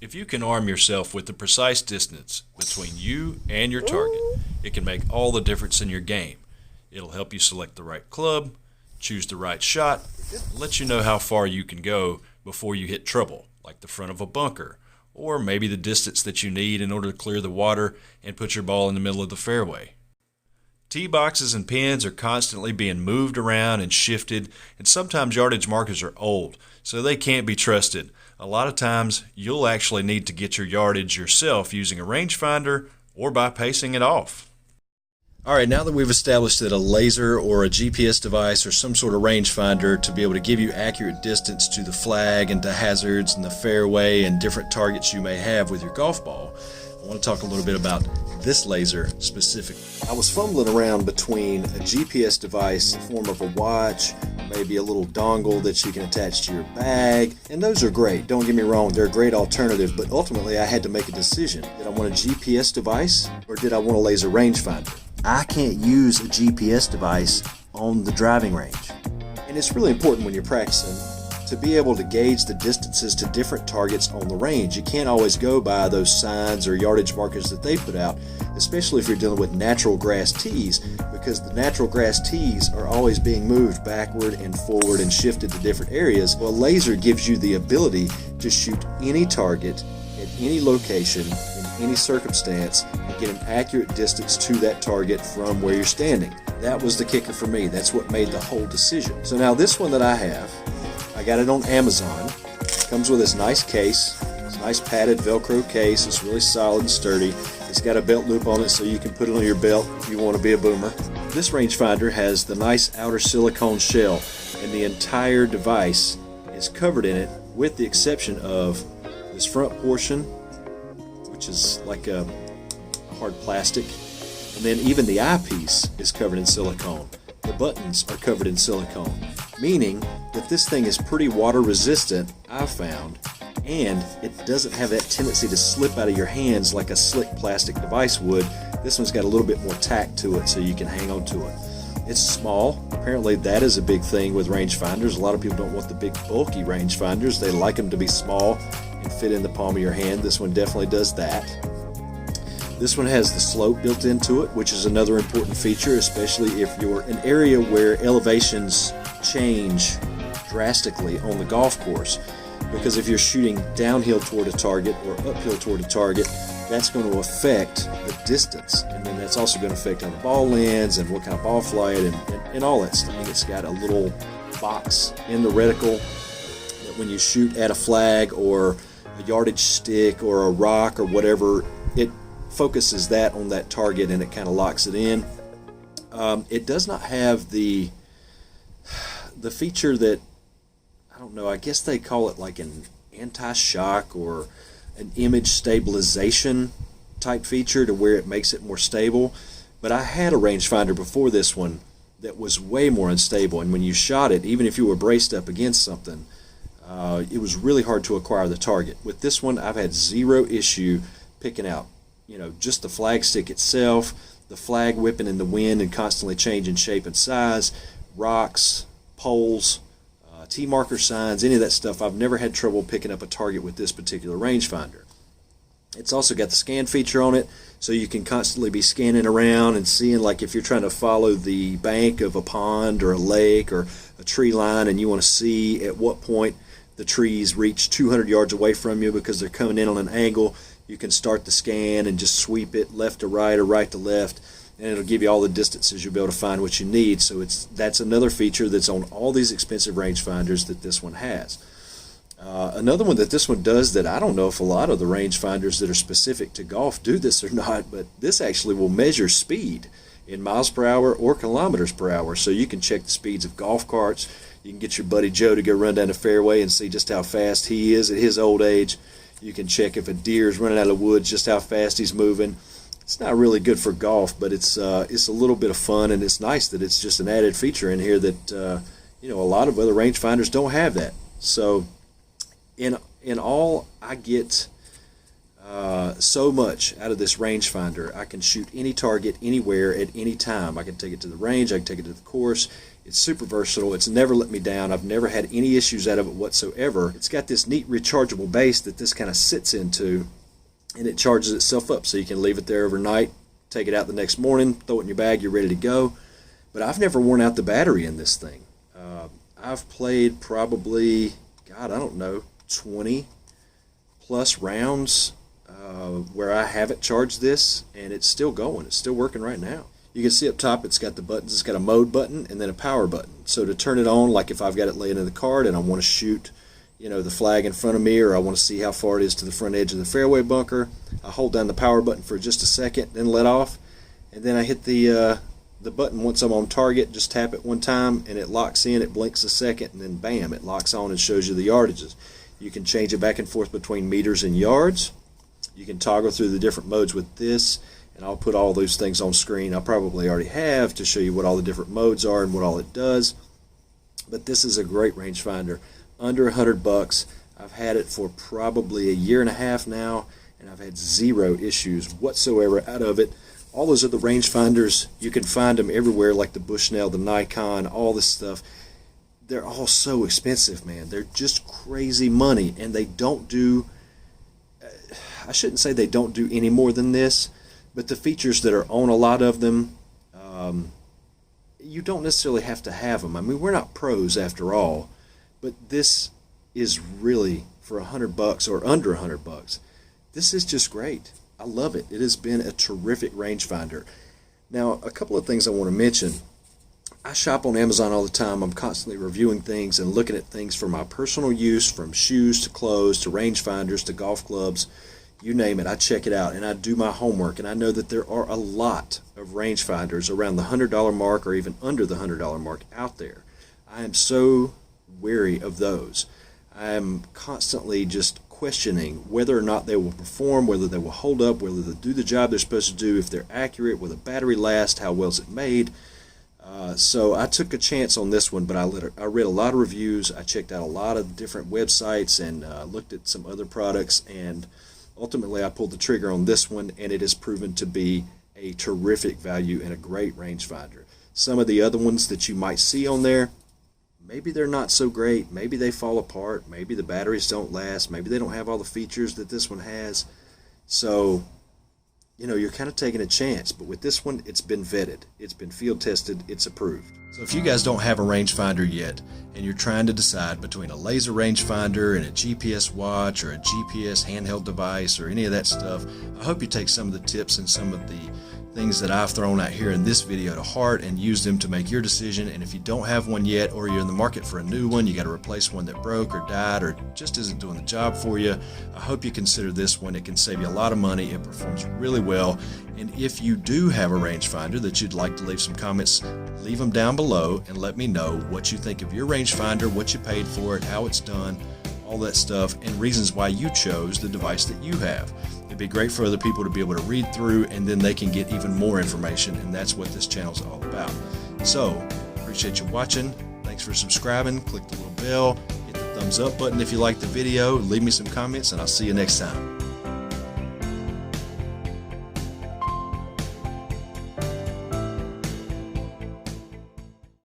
If you can arm yourself with the precise distance between you and your target, it can make all the difference in your game. It'll help you select the right club, choose the right shot, and let you know how far you can go before you hit trouble, like the front of a bunker, or maybe the distance that you need in order to clear the water and put your ball in the middle of the fairway. Tee boxes and pins are constantly being moved around and shifted, and sometimes yardage markers are old, so they can't be trusted. A lot of times, you'll actually need to get your yardage yourself using a rangefinder or by pacing it off. All right, now that we've established that a laser or a GPS device or some sort of rangefinder to be able to give you accurate distance to the flag and to hazards and the fairway and different targets you may have with your golf ball, I want to talk a little bit about this laser specifically. I was fumbling around between a GPS device in the form of a watch, maybe a little dongle that you can attach to your bag, and those are great. Don't get me wrong, they're a great alternative, but ultimately I had to make a decision. Did I want a GPS device or did I want a laser rangefinder? I can't use a GPS device on the driving range. And it's really important when you're practicing to be able to gauge the distances to different targets on the range. You can't always go by those signs or yardage markers that they put out, especially if you're dealing with natural grass tees, because the natural grass tees are always being moved backward and forward and shifted to different areas. Well, a laser gives you the ability to shoot any target at any location in any circumstance and get an accurate distance to that target from where you're standing. That was the kicker for me. That's what made the whole decision. So now this one that I have, I got it on Amazon. It comes with this nice case. It's a nice padded Velcro case. It's really solid and sturdy. It's got a belt loop on it so you can put it on your belt if you want to be a boomer. This rangefinder has the nice outer silicone shell, and the entire device is covered in it with the exception of this front portion, which is like a hard plastic, and then even the eyepiece is covered in silicone. The buttons are covered in silicone, meaning that this thing is pretty water resistant, I've found, and it doesn't have that tendency to slip out of your hands like a slick plastic device would. This one's got a little bit more tack to it so you can hang on to it. It's small. Apparently that is a big thing with rangefinders. A lot of people don't want the big bulky rangefinders. They like them to be small and fit in the palm of your hand. This one definitely does that. This one has the slope built into it, which is another important feature, especially if you're in an area where elevations change drastically on the golf course. Because if you're shooting downhill toward a target or uphill toward a target, that's going to affect the distance. And then that's also going to affect how the ball lands and what kind of ball flight and all that stuff. It's got a little box in the reticle that when you shoot at a flag or a yardage stick or a rock or whatever, it focuses that on that target and it kind of locks it in. It does not have the feature that, I don't know, I guess they call it like an anti-shock or an image stabilization type feature to where it makes it more stable. But I had a rangefinder before this one that was way more unstable, and when you shot it, even if you were braced up against something, it was really hard to acquire the target. With this one, I've had zero issue picking out, just the flag stick itself, the flag whipping in the wind and constantly changing shape and size, rocks, poles, tee marker signs, any of that stuff. I've never had trouble picking up a target with this particular rangefinder. It's also got the scan feature on it, so you can constantly be scanning around and seeing, like if you're trying to follow the bank of a pond or a lake or a tree line and you want to see at what point the trees reach 200 yards away from you because they're coming in on an angle, you can start the scan and just sweep it left to right or right to left, and it'll give you all the distances. You'll be able to find what you need. So that's another feature that's on all these expensive rangefinders that this one has. Another one that this one does that I don't know if a lot of the rangefinders that are specific to golf do this or not, but this actually will measure speed in miles per hour or kilometers per hour. So you can check the speeds of golf carts. You can get your buddy Joe to go run down the fairway and see just how fast he is at his old age. You can check if a deer is running out of the woods, just how fast he's moving. It's not really good for golf, but it's a little bit of fun, and it's nice that it's just an added feature in here that a lot of other rangefinders don't have that. So in all, I get so much out of this rangefinder. I can shoot any target anywhere at any time. I can take it to the range, I can take it to the course. It's super versatile. It's never let me down. I've never had any issues out of it whatsoever. It's got this neat rechargeable base that this kind of sits into, and it charges itself up, so you can leave it there overnight, take it out the next morning, throw it in your bag, you're ready to go. But I've never worn out the battery in this thing. I've played probably, God, I don't know, 20 plus rounds where I haven't charged this, and it's still going. It's still working right now. You can see up top it's got the buttons. It's got a mode button and then a power button. So to turn it on, like if I've got it laying in the cart and I want to shoot, the flag in front of me, or I want to see how far it is to the front edge of the fairway bunker, I hold down the power button for just a second, then let off, and then I hit the button once I'm on target. Just tap it one time and it locks in. It blinks a second, and then bam, it locks on and shows you the yardages. You can change it back and forth between meters and yards. You can toggle through the different modes with this, and I'll put all those things on screen. I probably already have, to show you what all the different modes are and what all it does. But this is a great rangefinder. Under $100. I've had it for probably a year and a half now, and I've had zero issues whatsoever out of it. All those other rangefinders, you can find them everywhere, like the Bushnell, the Nikon, all this stuff. They're all so expensive, man. They're just crazy money, and they don't do, I shouldn't say they don't do any more than this, but the features that are on a lot of them, you don't necessarily have to have them. I mean, we're not pros after all, but this is really, for $100 or under $100, this is just great. I love it. It has been a terrific rangefinder. Now, a couple of things I want to mention. I shop on Amazon all the time. I'm constantly reviewing things and looking at things for my personal use, from shoes to clothes to rangefinders to golf clubs, you name it. I check it out and I do my homework, and I know that there are a lot of rangefinders around the $100 mark or even under the $100 mark out there. I am so wary of those. I am constantly just questioning whether or not they will perform, whether they will hold up, whether they'll do the job they're supposed to do, if they're accurate, will the battery last, how well is it made. So I took a chance on this one, but I read a lot of reviews. I checked out a lot of different websites and looked at some other products, and ultimately I pulled the trigger on this one, and it has proven to be a terrific value and a great rangefinder. Some of the other ones that you might see on there, maybe they're not so great. Maybe they fall apart. Maybe the batteries don't last. Maybe they don't have all the features that this one has. So, you're kind of taking a chance. But with this one, it's been vetted. It's been field tested. It's approved. So if you guys don't have a rangefinder yet, and you're trying to decide between a laser rangefinder and a GPS watch or a GPS handheld device or any of that stuff, I hope you take some of the tips and some of the things that I've thrown out here in this video to heart and use them to make your decision. And if you don't have one yet, or you're in the market for a new one, you got to replace one that broke or died or just isn't doing the job for you, I hope you consider this one. It can save you a lot of money. It performs really well. And if you do have a rangefinder that you'd like to leave some comments, leave them down below and let me know what you think of your rangefinder, what you paid for it, how it's done, all that stuff, and reasons why you chose the device that you have. It'd be great for other people to be able to read through, and then they can get even more information, and that's what this channel is all about. So, appreciate you watching. Thanks for subscribing. Click the little bell, hit the thumbs up button if you like the video, leave me some comments, and I'll see you next time.